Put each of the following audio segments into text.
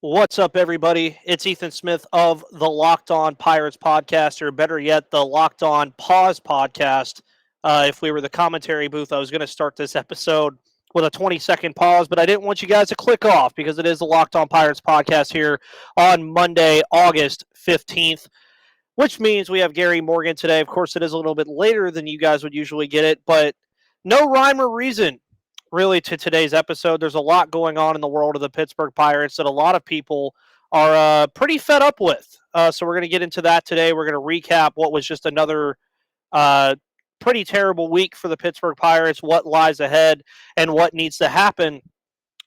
What's up, everybody? It's Ethan Smith of the Locked On Pirates podcast, or better yet, the Locked On Pause podcast. If we were the commentary booth, I was going to start this episode with a 20-second pause, but I didn't want you guys to click off because it is the Locked On Pirates podcast here on Monday, August 15th, which means we have Gary Morgan today. Of course, it is a little bit later than you guys would usually get it, but no rhyme or reason really to today's episode. There's a lot going on in the world of the Pittsburgh Pirates that a lot of people are pretty fed up with. So we're going to get into that today. We're going to recap what was just another uh, pretty terrible week for the Pittsburgh Pirates, what lies ahead, and what needs to happen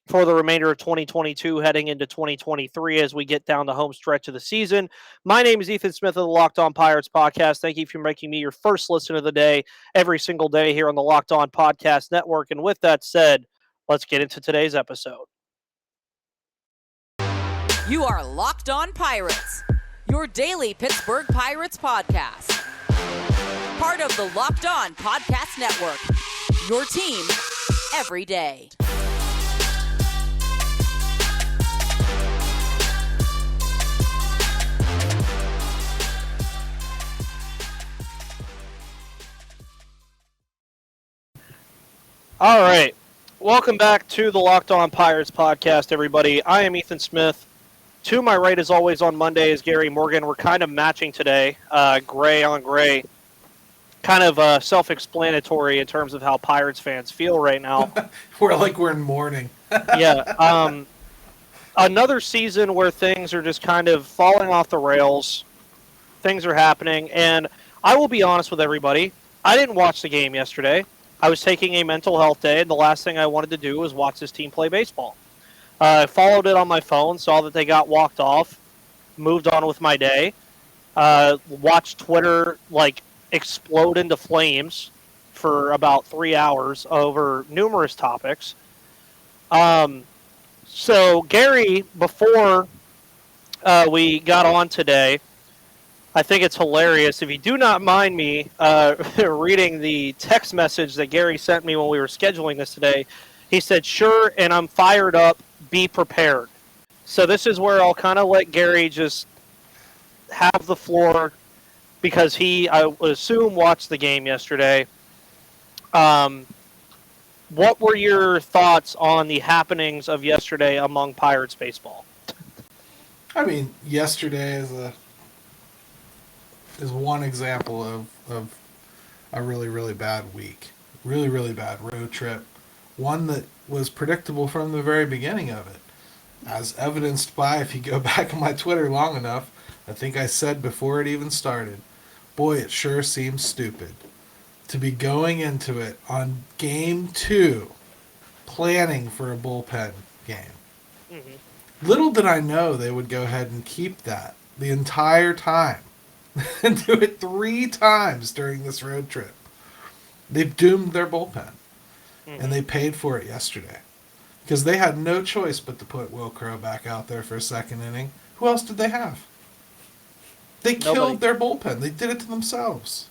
for the remainder of 2022 heading into 2023 as we get down the home stretch of the season. My name is Ethan Smith of the Locked On Pirates podcast. Thank you for making me your first listen of the day every single day here on the Locked On Podcast Network. And with that said, let's get into today's episode. You are Locked On Pirates, your daily Pittsburgh Pirates podcast. Part of the Locked On Podcast Network, your team every day. All right. Welcome back to the Locked On Pirates podcast, everybody. I am Ethan Smith. To my right, as always, on Monday is Gary Morgan. We're kind of matching today, gray on gray. Kind of self-explanatory in terms of how Pirates fans feel right now. we're in mourning. Yeah. Another season where things are just kind of falling off the rails. Things are happening. And I will be honest with everybody. I didn't watch the game yesterday. I was taking a mental health day, and the last thing I wanted to do was watch this team play baseball. I followed it on my phone, saw that they got walked off, moved on with my day, watched Twitter explode into flames for about 3 hours over numerous topics. So, Gary, before we got on today, I think it's hilarious. If you do not mind me reading the text message that Gary sent me when we were scheduling this today, he said, "Sure, and I'm fired up. Be prepared." So this is where I'll kind of let Gary just have the floor because he, I would assume, watched the game yesterday. What were your thoughts on the happenings of yesterday among Pirates baseball? I mean, yesterday is one example of a really, really bad week. Really, really bad road trip. One that was predictable from the very beginning of it. As evidenced by, if you go back on my Twitter long enough, I think I said before it even started, boy, it sure seems stupid to be going into it on game 2 planning for a bullpen game. Mm-hmm. Little did I know they would go ahead and keep that the entire time. And do it 3 times during this road trip. They've doomed their bullpen. Mm-hmm. And they paid for it yesterday. Because they had no choice but to put Will Crow back out there for a second inning. Who else did they have? They killed their bullpen. They did it to themselves.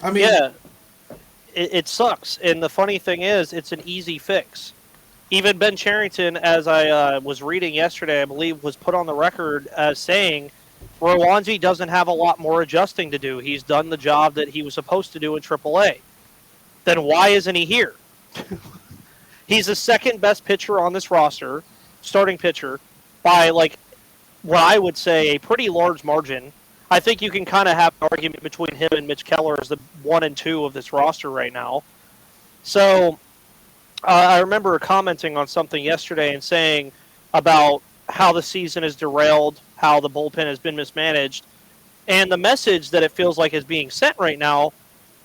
I mean... Yeah, it sucks. And the funny thing is, it's an easy fix. Even Ben Cherington, as I was reading yesterday, I believe, was put on the record as saying... Rowanzi doesn't have a lot more adjusting to do. He's done the job that he was supposed to do in AAA. Then why isn't he here? He's the second best pitcher on this roster, starting pitcher, by what I would say a pretty large margin. I think you can kind of have an argument between him and Mitch Keller as the 1 and 2 of this roster right now. So I remember commenting on something yesterday and saying about how the season is derailed, how the bullpen has been mismanaged, and the message that it feels like is being sent right now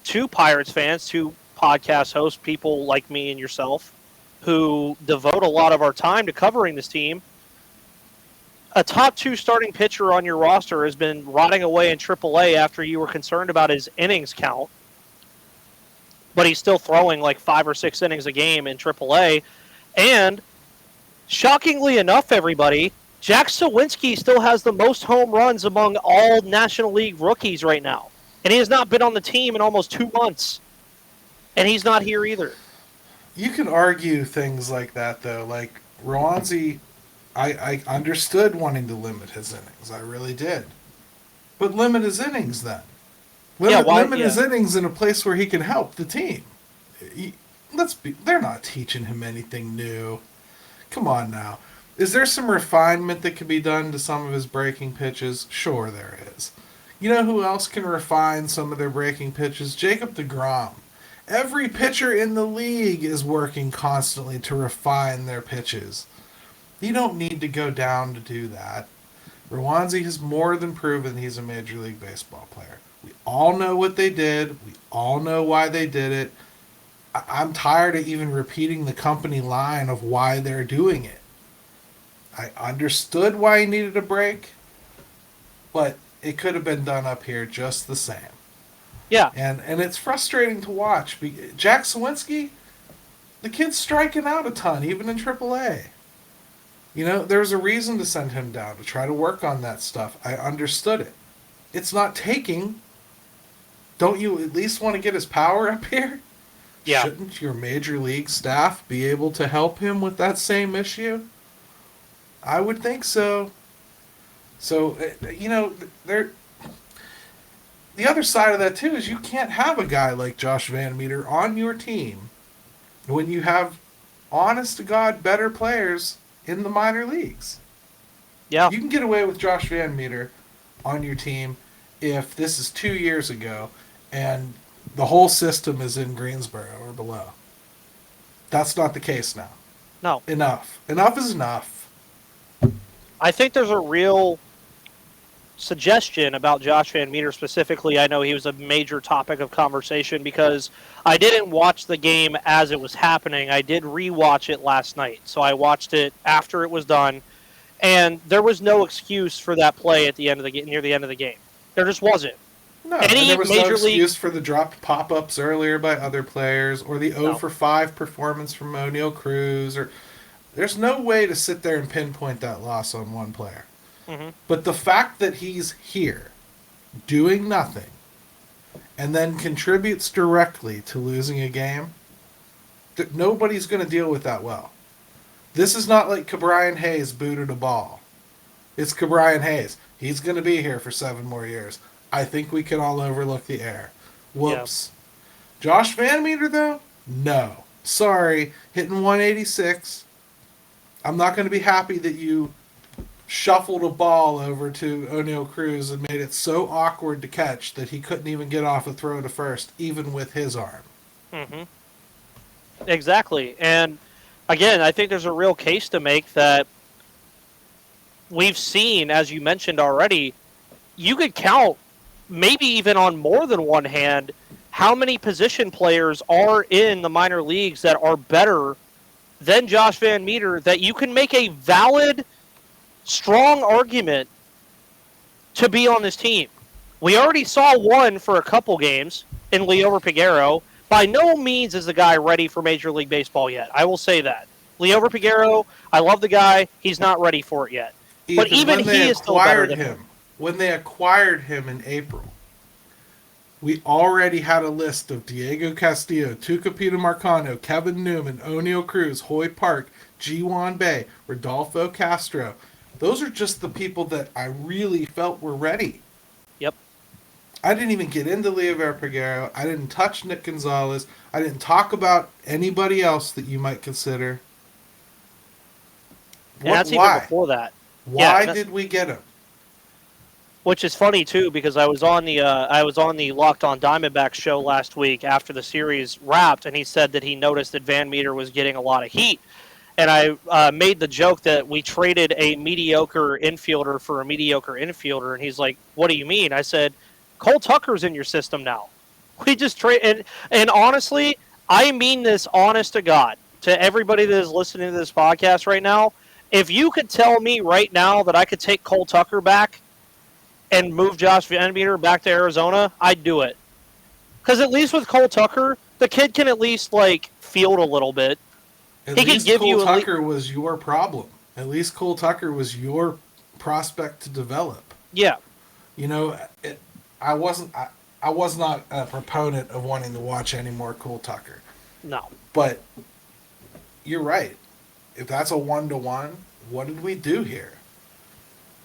to Pirates fans, to podcast hosts, people like me and yourself, who devote a lot of our time to covering this team. A top 2 starting pitcher on your roster has been rotting away in AAA after you were concerned about his innings count, but he's still throwing 5 or 6 innings a game in AAA, and shockingly enough, everybody, Jack Sawinski still has the most home runs among all National League rookies right now. And he has not been on the team in almost 2 months. And he's not here either. You can argue things like that, though. Rowanzi, I understood wanting to limit his innings. I really did. But limit his innings then. Limit his innings in a place where he can help the team. They're not teaching him anything new. Come on now. Is there some refinement that can be done to some of his breaking pitches? Sure there is. You know who else can refine some of their breaking pitches? Jacob deGrom. Every pitcher in the league is working constantly to refine their pitches. You don't need to go down to do that. Rowanzi has more than proven he's a Major League Baseball player. We all know what they did. We all know why they did it. I'm tired of even repeating the company line of why they're doing it. I understood why he needed a break, but it could have been done up here just the same. Yeah. And it's frustrating to watch. Jack Sawinski, the kid's striking out a ton, even in AAA. You know, there's a reason to send him down, to try to work on that stuff. I understood it. It's not taking. Don't you at least want to get his power up here? Yeah. Shouldn't your major league staff be able to help him with that same issue? I would think so. So, you know, the other side of that, too, is you can't have a guy like Josh Van Meter on your team when you have, honest to God, better players in the minor leagues. Yeah. You can get away with Josh Van Meter on your team if this is 2 years ago and the whole system is in Greensboro or below. That's not the case now. No. Enough. Enough is enough. I think there's a real suggestion about Josh Van Meter specifically. I know he was a major topic of conversation because I didn't watch the game as it was happening. I did rewatch it last night. So I watched it after it was done, and there was no excuse for that play at the end of the near the end of the game. There just wasn't. No, there was no excuse for the dropped pop-ups earlier by other players or the 0 for 5 performance from O'Neal Cruz. There's no way to sit there and pinpoint that loss on one player. Mm-hmm. But the fact that he's here, doing nothing, and then contributes directly to losing a game, nobody's going to deal with that well. This is not like Ke'Bryan Hayes booted a ball. It's Ke'Bryan Hayes. He's going to be here for 7 more years. I think we can all overlook the error. Whoops. Yeah. Josh Van Meter, though? No. Sorry. Hitting 186. I'm not going to be happy that you shuffled a ball over to O'Neal Cruz and made it so awkward to catch that he couldn't even get off a throw to first, even with his arm. Mm-hmm. Exactly. And, again, I think there's a real case to make that we've seen, as you mentioned already, you could count maybe even on more than one hand how many position players are in the minor leagues that are better than Josh Van Meter, that you can make a valid, strong argument to be on this team. We already saw one for a couple games in Liover Peguero. By no means is the guy ready for Major League Baseball yet. I will say that. Liover Peguero, I love the guy. He's not ready for it yet. But even he is still better than him. When they acquired him in April, we already had a list of Diego Castillo, Tucupita Marcano, Kevin Newman, O'Neal Cruz, Hoy Park, G1 Bay, Rodolfo Castro. Those are just the people that I really felt were ready. Yep. I didn't even get into Liover Peguero. I didn't touch Nick Gonzalez. I didn't talk about anybody else that you might consider. And that's even before that. Why did we get him? Which is funny too, because I was on the Locked On Diamondbacks show last week after the series wrapped, and he said that he noticed that Van Meter was getting a lot of heat, and I made the joke that we traded a mediocre infielder for a mediocre infielder, and he's like, "What do you mean?" I said, "Cole Tucker's in your system now. We just trade." And honestly, I mean this, honest to God, to everybody that is listening to this podcast right now. If you could tell me right now that I could take Cole Tucker back and move Josh Van Meter back to Arizona, I'd do it. Because at least with Cole Tucker, the kid can at least, field a little bit. At least Cole Tucker was your problem. At least Cole Tucker was your prospect to develop. Yeah. You know, I was not a proponent of wanting to watch any more Cole Tucker. No. But you're right. If that's a 1-to-1, what did we do here?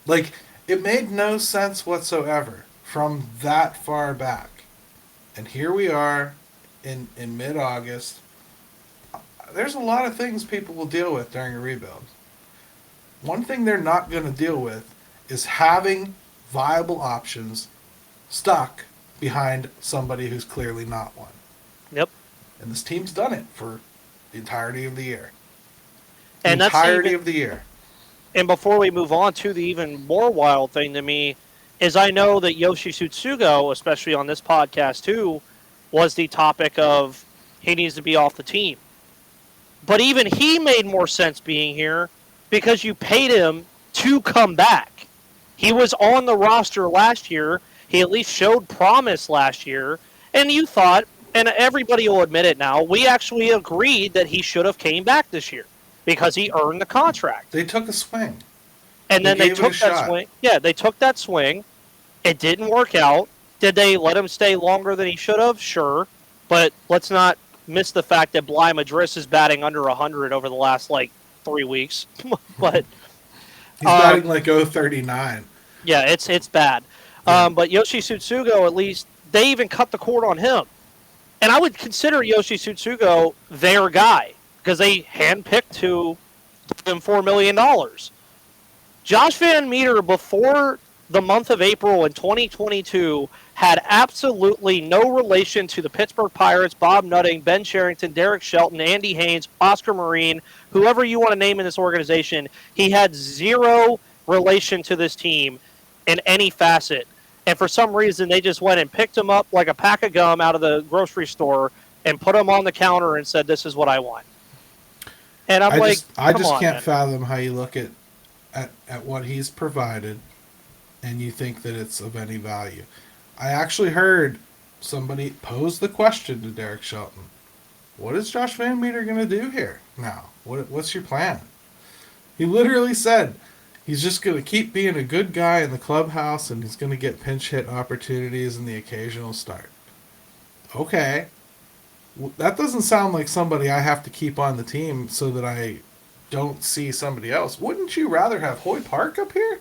Like, it made no sense whatsoever from that far back. And here we are in mid-August. There's a lot of things people will deal with during a rebuild. One thing they're not going to deal with is having viable options stuck behind somebody who's clearly not one. Yep. And this team's done it for the entirety of the year. And of the year. And before we move on to the even more wild thing to me, is I know that Yoshi Tsutsugo, especially on this podcast too, was the topic of he needs to be off the team. But even he made more sense being here because you paid him to come back. He was on the roster last year. He at least showed promise last year. And you thought, and everybody will admit it now, we actually agreed that he should have came back this year because he earned the contract. They took a swing. And then they took that swing. Yeah, they took that swing. It didn't work out. Did they let him stay longer than he should have? Sure. But let's not miss the fact that Bly Madris is batting under 100 over the last, 3 weeks. But he's batting like 039. Yeah, it's bad. Yeah. But Yoshi Tsutsugo, at least, they even cut the cord on him. And I would consider Yoshi Tsutsugo their guy because they handpicked to give him $4 million. Josh Van Meter, before the month of April in 2022, had absolutely no relation to the Pittsburgh Pirates, Bob Nutting, Ben Cherington, Derek Shelton, Andy Haynes, Oscar Marine, whoever you want to name in this organization. He had zero relation to this team in any facet. And for some reason, they just went and picked him up like a pack of gum out of the grocery store and put him on the counter and said, "This is what I want." And I just can't fathom how you look at what he's provided and you think that it's of any value. I actually heard somebody pose the question to Derek Shelton. What is Josh Van Meter going to do here now? What's your plan? He literally said he's just going to keep being a good guy in the clubhouse and he's going to get pinch hit opportunities and the occasional start. Okay. That doesn't sound like somebody I have to keep on the team so that I don't see somebody else. Wouldn't you rather have Hoy Park up here?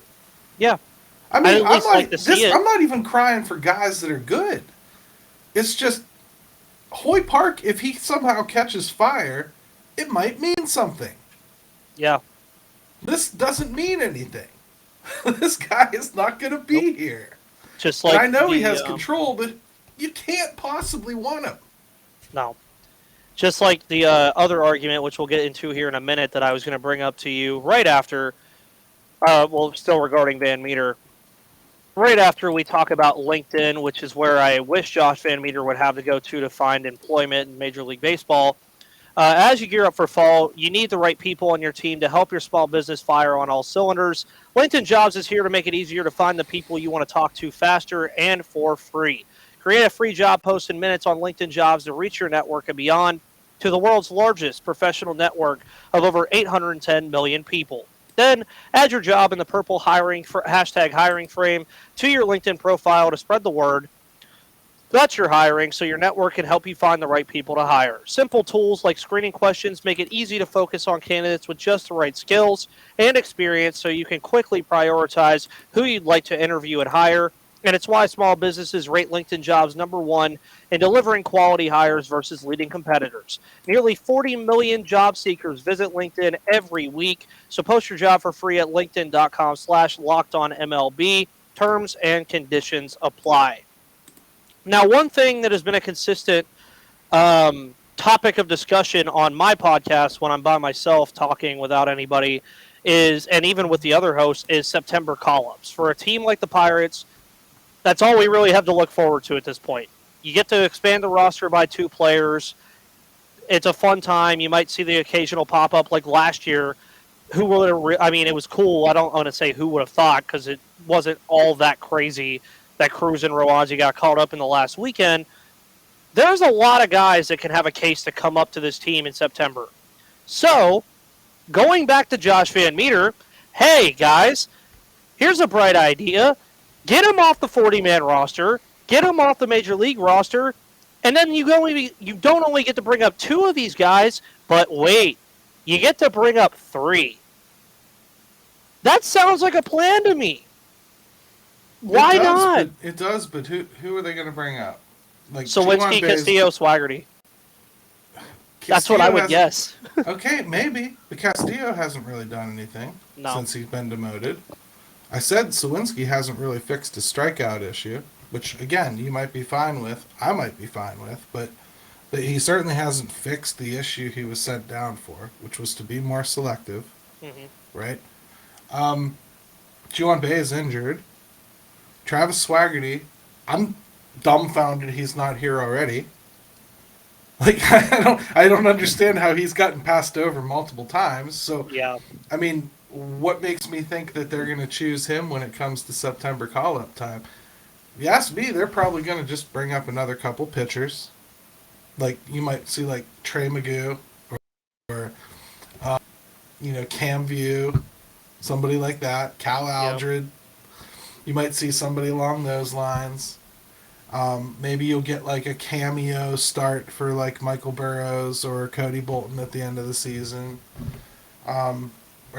Yeah. I mean, I'm not even crying for guys that are good. It's just Hoy Park, if he somehow catches fire, it might mean something. Yeah. This doesn't mean anything. This guy is not going to be here. Just like and I know he has control, but you can't possibly want him. No. Just like the other argument, which we'll get into here in a minute, that I was going to bring up to you right after, still regarding Van Meter, right after we talk about LinkedIn, which is where I wish Josh Van Meter would have to go to find employment in Major League Baseball. As you gear up for fall, you need the right people on your team to help your small business fire on all cylinders. LinkedIn Jobs is here to make it easier to find the people you want to talk to faster and for free. Create a free job post in minutes on LinkedIn Jobs to reach your network and beyond to the world's largest professional network of over 810 million people. Then add your job in the purple hashtag hiring frame to your LinkedIn profile to spread the word that you're hiring so your network can help you find the right people to hire. Simple tools like screening questions make it easy to focus on candidates with just the right skills and experience so you can quickly prioritize who you'd like to interview and hire. And it's why small businesses rate LinkedIn Jobs #1 in delivering quality hires versus leading competitors. Nearly 40 million job seekers visit LinkedIn every week. So post your job for free at linkedin.com/lockedonmlb. Terms and conditions apply. Now, one thing that has been a consistent topic of discussion on my podcast when I'm by myself talking without anybody is, and even with the other hosts, is September call-ups. For a team like the Pirates, that's all we really have to look forward to at this point. You get to expand the roster by 2 players. It's a fun time. You might see the occasional pop-up like last year. It was cool. I don't want to say who would have thought because it wasn't all that crazy that Cruz and Rowanzi got caught up in the last weekend. There's a lot of guys that can have a case to come up to this team in September. So, going back to Josh Van Meter, hey, guys, here's a bright idea. Get him off the 40-man roster, get him off the Major League roster, and then you don't only get to bring up 2 of these guys, but wait, you get to bring up 3. That sounds like a plan to me. Why not? It does, but who are they going to bring up? Like Sawinski, Castillo, Swaggerty. That's what I would guess. Okay, maybe. But Castillo hasn't really done anything since he's been demoted. I said Sawinski hasn't really fixed his strikeout issue, which, again, you might be fine with. I might be fine with. But he certainly hasn't fixed the issue he was sent down for, which was to be more selective. Mm-hmm. Right? Ji-hwan Bae is injured. Travis Swaggerty, I'm dumbfounded he's not here already. Like, I don't understand how he's gotten passed over multiple times. So, yeah. I mean, what makes me think that they're going to choose him when it comes to September call-up time? If you ask me, they're probably going to just bring up another couple pitchers. Like, you might see, like, Trey Magoo or Cam View, somebody like that, Cal Aldred. Yep. You might see somebody along those lines. Maybe you'll get like a cameo start for like Michael Burrows or Cody Bolton at the end of the season. Are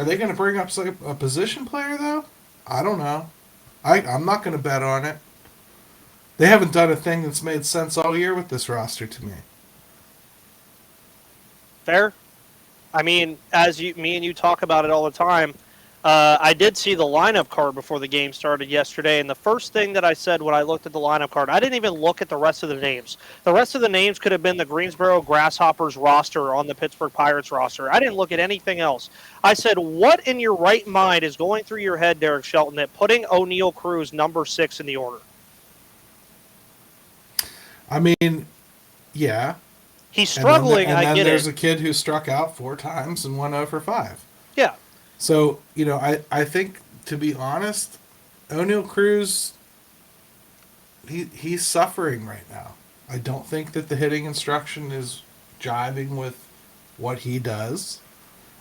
they going to bring up a position player though? I don't know. I'm not going to bet on it. They haven't done a thing that's made sense all year with this roster to me. Fair. I mean, me and you talk about it all the time. I did see the lineup card before the game started yesterday, and the first thing that I said when I looked at the lineup card, I didn't even look at the rest of the names. The rest of the names could have been the Greensboro Grasshoppers roster on the Pittsburgh Pirates roster. I didn't look at anything else. I said, what in your right mind is going through your head, Derek Shelton, at putting O'Neal Cruz number 6 in the order? I mean, yeah. He's struggling, and then I get it. There's a kid who struck out 4 times and went 0 for 5. Yeah. So, I think, to be honest, O'Neal Cruz, he's suffering right now. I don't think that the hitting instruction is jiving with what he does.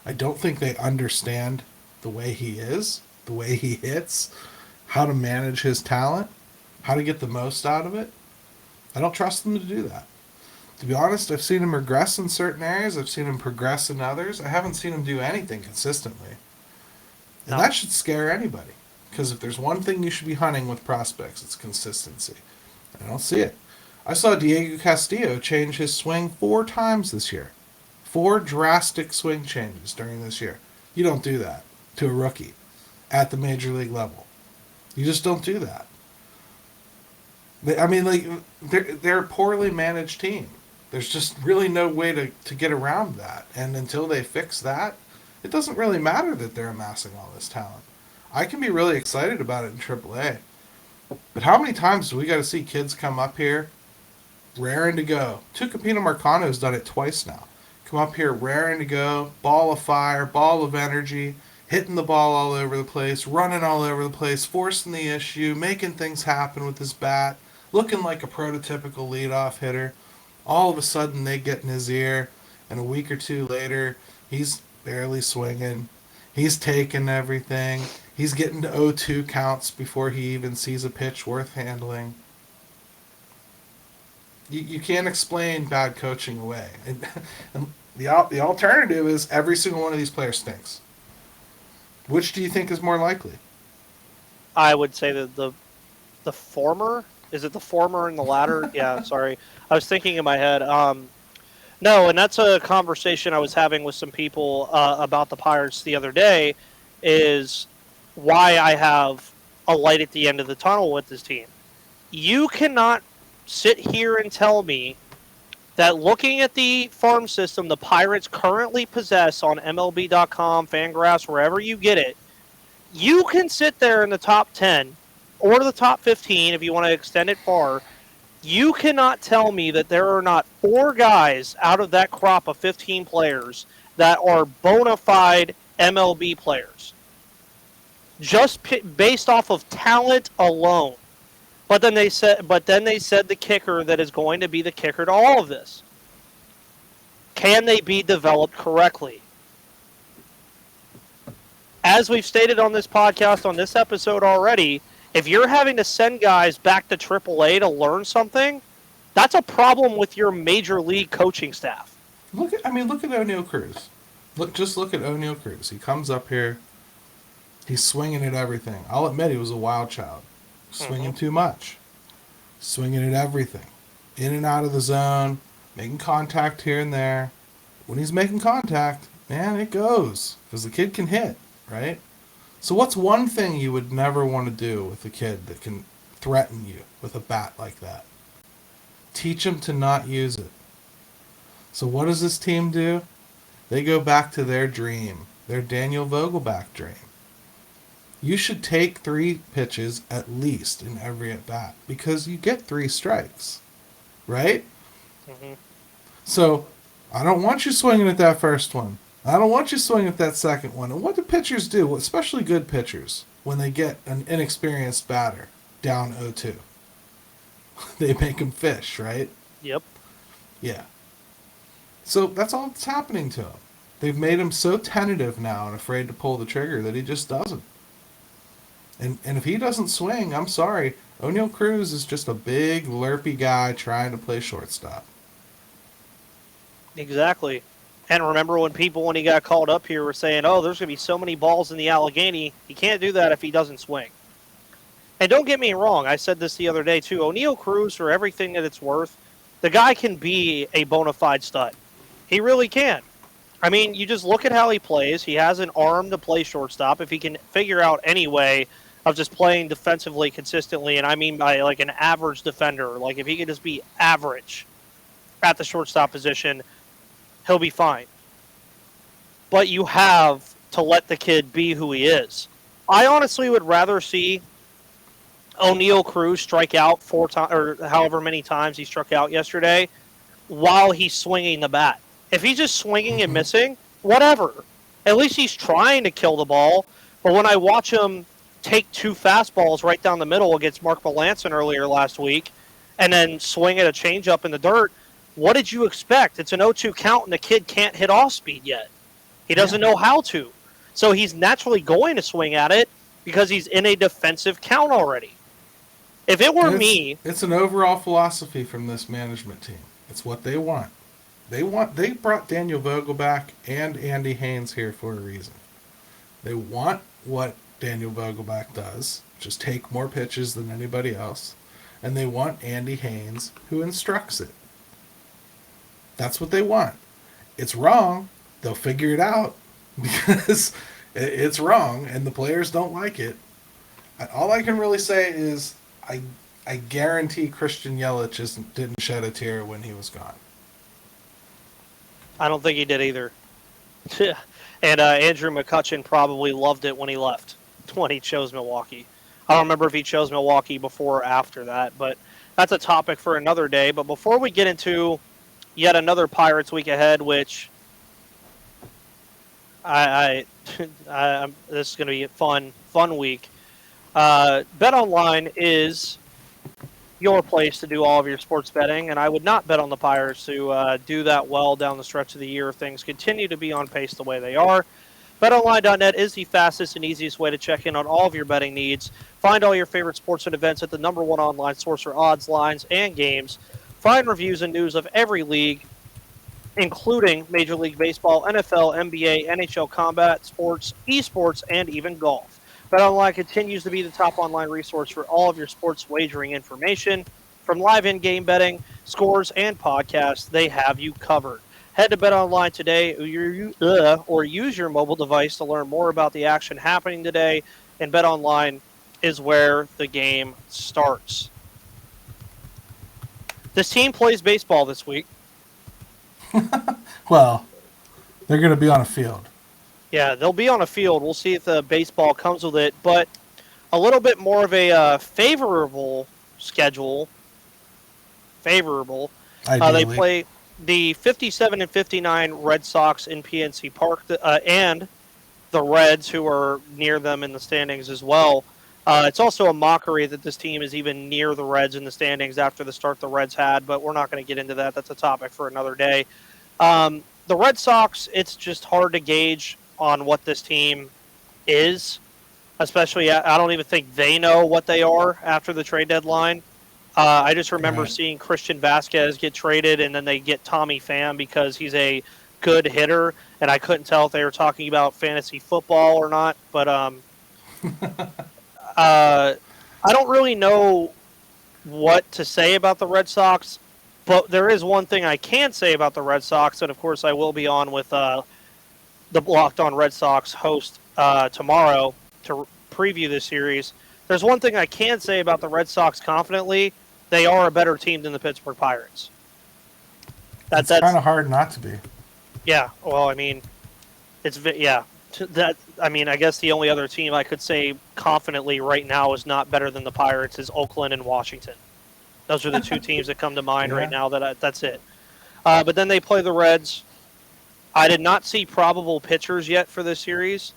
I don't think they understand the way he is, the way he hits, how to manage his talent, how to get the most out of it. I don't trust them to do that. To be honest, I've seen him regress in certain areas. I've seen him progress in others. I haven't seen him do anything consistently. And that should scare anybody. Because if there's one thing you should be hunting with prospects, it's consistency. I don't see it. I saw Diego Castillo change his swing 4 times this year. 4 drastic swing changes during this year. You don't do that to a rookie at the major league level. You just don't do that. I mean, like, they're a poorly managed team. There's just really no way to get around that. And until they fix that, it doesn't really matter that they're amassing all this talent. I can be really excited about it in AAA. But how many times do we got to see kids come up here, raring to go? Tucupita Marcano's done it twice now. Come up here, raring to go, ball of fire, ball of energy, hitting the ball all over the place, running all over the place, forcing the issue, making things happen with his bat, looking like a prototypical leadoff hitter. All of a sudden, they get in his ear, and a week or two later, he's barely swinging. He's taking everything. He's getting to 0-2 counts before he even sees a pitch worth handling. You can't explain bad coaching away. And the alternative is every single one of these players stinks. Which do you think is more likely? I would say that the former. Is it the former and the latter? Yeah, sorry. I was thinking in my head. No, and that's a conversation I was having with some people about the Pirates the other day, is why I have a light at the end of the tunnel with this team. You cannot sit here and tell me that looking at the farm system the Pirates currently possess on MLB.com, Fangraphs, wherever you get it, you can sit there in the top 10 or the top 15 if you want to extend it far. You cannot tell me that there are not 4 guys out of that crop of 15 players that are bona fide MLB players, just based off of talent alone. But then they said the kicker that is going to be the kicker to all of this. Can they be developed correctly? As we've stated on this podcast, on this episode already, if you're having to send guys back to AAA to learn something, that's a problem with your major league coaching staff. Look at O'Neal Cruz. Look at O'Neal Cruz. He comes up here. He's swinging at everything. I'll admit he was a wild child. Swinging too much. Swinging at everything. In and out of the zone. Making contact here and there. When he's making contact, man, it goes. Because the kid can hit, right? So what's one thing you would never want to do with a kid that can threaten you with a bat like that? Teach him to not use it. So what does this team do? They go back to their dream. Their Daniel Vogelbach dream. You should take 3 pitches at least in every at-bat because you get 3 strikes, right? Mm-hmm. So I don't want you swinging at that first one. I don't want you swinging at that second one. And what do pitchers do, especially good pitchers, when they get an inexperienced batter down 0-2? They make him fish, right? Yep. Yeah. So that's all that's happening to him. They've made him so tentative now and afraid to pull the trigger that he just doesn't. And if he doesn't swing, I'm sorry, O'Neal Cruz is just a big, lurpy guy trying to play shortstop. Exactly. And remember when he got called up here, were saying, oh, there's going to be so many balls in the Allegheny. He can't do that if he doesn't swing. And don't get me wrong, I said this the other day too. O'Neal Cruz, for everything that it's worth, the guy can be a bona fide stud. He really can. I mean, you just look at how he plays. He has an arm to play shortstop. If he can figure out any way of just playing defensively consistently, and I mean by like an average defender, like if he can just be average at the shortstop position, he'll be fine. But you have to let the kid be who he is. I honestly would rather see O'Neal Cruz strike out 4 times, or however many times he struck out yesterday, while he's swinging the bat. If he's just swinging and missing, whatever. At least he's trying to kill the ball. But when I watch him take 2 fastballs right down the middle against Mark Melanson earlier last week, and then swing at a changeup in the dirt, what did you expect? It's an 0-2 count, and the kid can't hit off speed yet. He doesn't know how to. So he's naturally going to swing at it because he's in a defensive count already. If it were me... It's an overall philosophy from this management team. It's what they want. They brought Daniel Vogelbach and Andy Haynes here for a reason. They want what Daniel Vogelbach does, just take more pitches than anybody else, and they want Andy Haynes, who instructs it. That's what they want. It's wrong. They'll figure it out because it's wrong, and the players don't like it. All I can really say is I guarantee Christian Yelich didn't shed a tear when he was gone. I don't think he did either. And Andrew McCutchen probably loved it when he left, when he chose Milwaukee. I don't remember if he chose Milwaukee before or after that, but that's a topic for another day. But before we get into yet another Pirates week ahead, which this is going to be a fun week. BetOnline is your place to do all of your sports betting, and I would not bet on the Pirates to do that well down the stretch of the year if things continue to be on pace the way they are. BetOnline.net is the fastest and easiest way to check in on all of your betting needs. Find all your favorite sports and events at the #1 online source for odds, lines, and games. Find reviews and news of every league, including Major League Baseball, NFL, NBA, NHL combat sports, esports, and even golf. BetOnline continues to be the top online resource for all of your sports wagering information. From live in-game betting, scores, and podcasts, they have you covered. Head to BetOnline today or use your mobile device to learn more about the action happening today, and BetOnline is where the game starts. This team plays baseball this week. Well, they're going to be on a field. Yeah, they'll be on a field. We'll see if the baseball comes with it, but a little bit more of a favorable schedule. Favorable. They play the 57 and 59 Red Sox in PNC Park, and the Reds, who are near them in the standings as well. It's also a mockery that this team is even near the Reds in the standings after the start the Reds had, but we're not going to get into that. That's a topic for another day. The Red Sox, it's just hard to gauge on what this team is, especially I don't even think they know what they are after the trade deadline. I just remember seeing Christian Vasquez get traded, and then they get Tommy Pham because he's a good hitter, and I couldn't tell if they were talking about fantasy football or not, but I don't really know what to say about the Red Sox, but there is one thing I can say about the Red Sox, and of course I will be on with the Locked On Red Sox host tomorrow to preview this series. There's one thing I can say about the Red Sox confidently: they are a better team than the Pittsburgh Pirates. That's kind of hard not to be. Yeah. Well, I mean, I guess the only other team I could say confidently right now is not better than the Pirates is Oakland and Washington. Those are the two teams that come to mind right now. That's it. But then they play the Reds. I did not see probable pitchers yet for this series.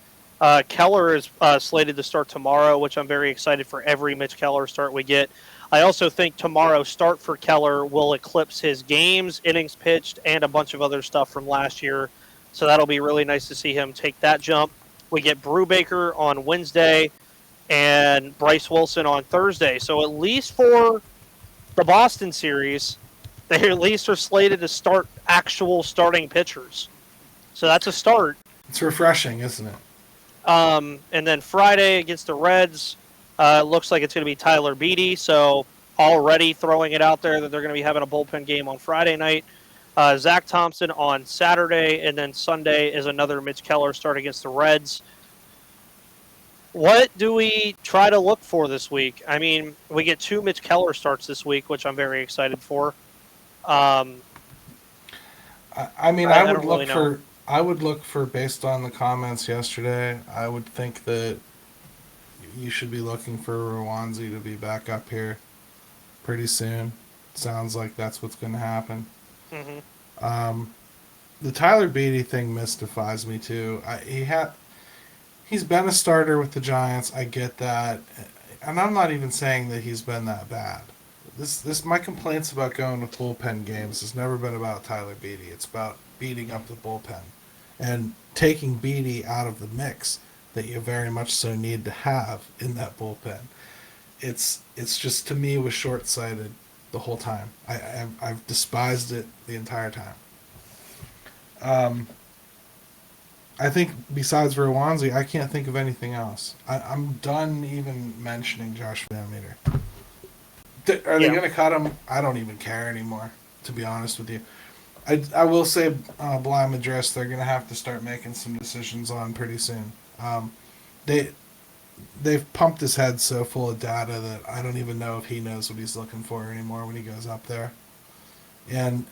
Keller is slated to start tomorrow, which I'm very excited for every Mitch Keller start we get. I also think tomorrow's start for Keller will eclipse his games, innings pitched, and a bunch of other stuff from last year. So that'll be really nice to see him take that jump. We get Brubaker on Wednesday and Bryce Wilson on Thursday. So at least for the Boston series, they at least are slated to start actual starting pitchers. So that's a start. It's refreshing, isn't it? And then Friday against the Reds, looks like it's going to be Tyler Beede. So already throwing it out there that they're going to be having a bullpen game on Friday night. Zach Thompson on Saturday, and then Sunday is another Mitch Keller start against the Reds. What do we try to look for this week? I mean, we get 2 Mitch Keller starts this week, which I'm very excited for. I would look for, based on the comments yesterday, I would think that you should be looking for Rowanzi to be back up here pretty soon. Sounds like that's what's going to happen. Mm-hmm. The Tyler Beede thing mystifies me too. He's been a starter with the Giants. I get that, and I'm not even saying that he's been that bad. My complaints about going with bullpen games has never been about Tyler Beede. It's about beating up the bullpen and taking Beede out of the mix that you very much so need to have in that bullpen. It's just, to me, was short-sighted the whole time. I've despised it the entire time. I think besides Rowanzi, I can't think of anything else. I'm done even mentioning Josh Van Meter. Are they going to cut him? I don't even care anymore, to be honest with you. I will say Bly Madris, they're going to have to start making some decisions on pretty soon. They've pumped his head so full of data that I don't even know if he knows what he's looking for anymore when he goes up there. And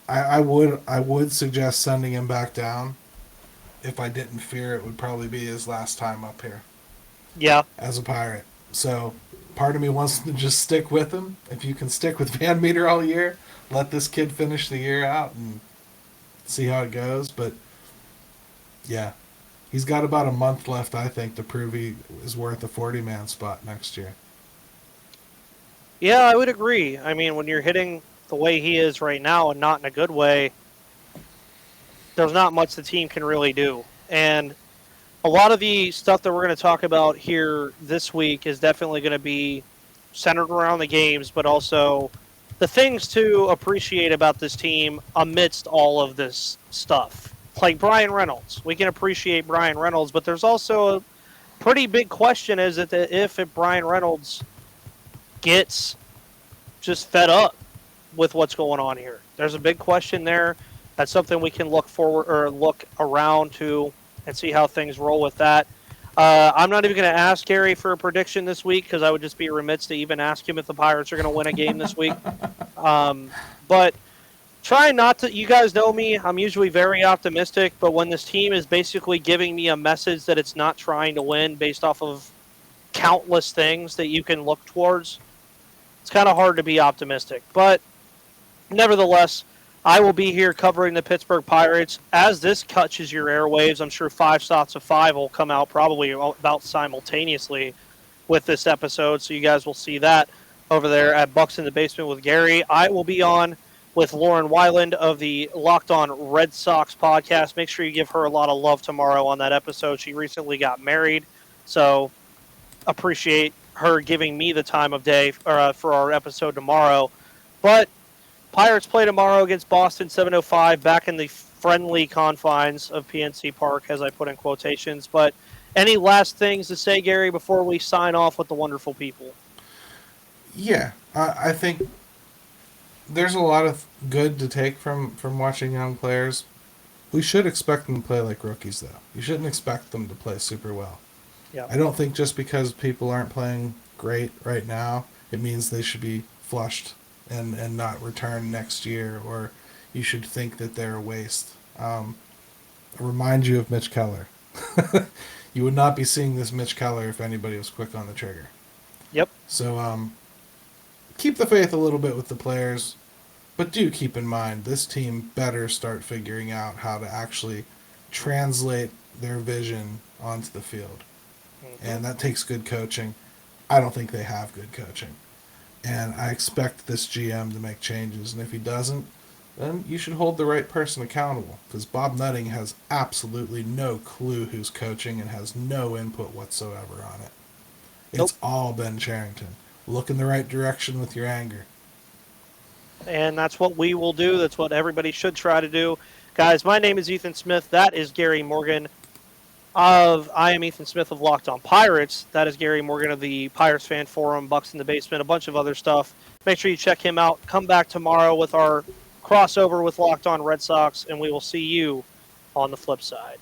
I would suggest sending him back down. If I didn't fear it would probably be his last time up here. Yeah. As a Pirate. So part of me wants to just stick with him. If you can stick with Van Meter all year, let this kid finish the year out and see how it goes. But yeah, he's got about a month left, I think, to prove he is worth a 40-man spot next year. Yeah, I would agree. I mean, when you're hitting the way he is right now and not in a good way, there's not much the team can really do. And a lot of the stuff that we're going to talk about here this week is definitely going to be centered around the games, but also the things to appreciate about this team amidst all of this stuff. Like Brian Reynolds. We can appreciate Brian Reynolds, but there's also a pretty big question is that if Brian Reynolds gets just fed up with what's going on here. There's a big question there. That's something we can look forward or look around to and see how things roll with that. I'm not even going to ask Gary for a prediction this week because I would just be remiss to even ask him if the Pirates are going to win a game this week. But try not to. You guys know me. I'm usually very optimistic, but when this team is basically giving me a message that it's not trying to win based off of countless things that you can look towards, it's kind of hard to be optimistic. But nevertheless, I will be here covering the Pittsburgh Pirates. As this catches your airwaves, I'm sure 5 Shots of 5 will come out probably about simultaneously with this episode, so you guys will see that over there at Bucks in the Basement with Gary. I will be on with Lauren Weiland of the Locked On Red Sox podcast. Make sure you give her a lot of love tomorrow on that episode. She recently got married, so appreciate her giving me the time of day for our episode tomorrow. But Pirates play tomorrow against Boston, 7:05, back in the friendly confines of PNC Park, as I put in quotations. But Any last things to say, Gary, before we sign off with the wonderful people? Yeah, I think there's a lot of good to take from watching young players. We should expect them to play like rookies, though. You shouldn't expect them to play super well. Yeah. I don't think just because people aren't playing great right now, it means they should be flushed and not return next year, or you should think that they're a waste. I remind you of Mitch Keller. You would not be seeing this Mitch Keller if anybody was quick on the trigger. Yep. So keep the faith a little bit with the players, but do keep in mind this team better start figuring out how to actually translate their vision onto the field. Mm-hmm. And that takes good coaching. I don't think they have good coaching. And I expect this GM to make changes. And if he doesn't, then you should hold the right person accountable. Because Bob Nutting has absolutely no clue who's coaching and has no input whatsoever on it. It's all Ben Cherington. Look in the right direction with your anger. And that's what we will do. That's what everybody should try to do. Guys, my name is Ethan Smith. That is Gary Morgan I am Ethan Smith of Locked On Pirates. That is Gary Morgan of the Pirates Fan Forum, Bucks in the Basement, a bunch of other stuff. Make sure you check him out. Come back tomorrow with our crossover with Locked On Red Sox, and we will see you on the flip side.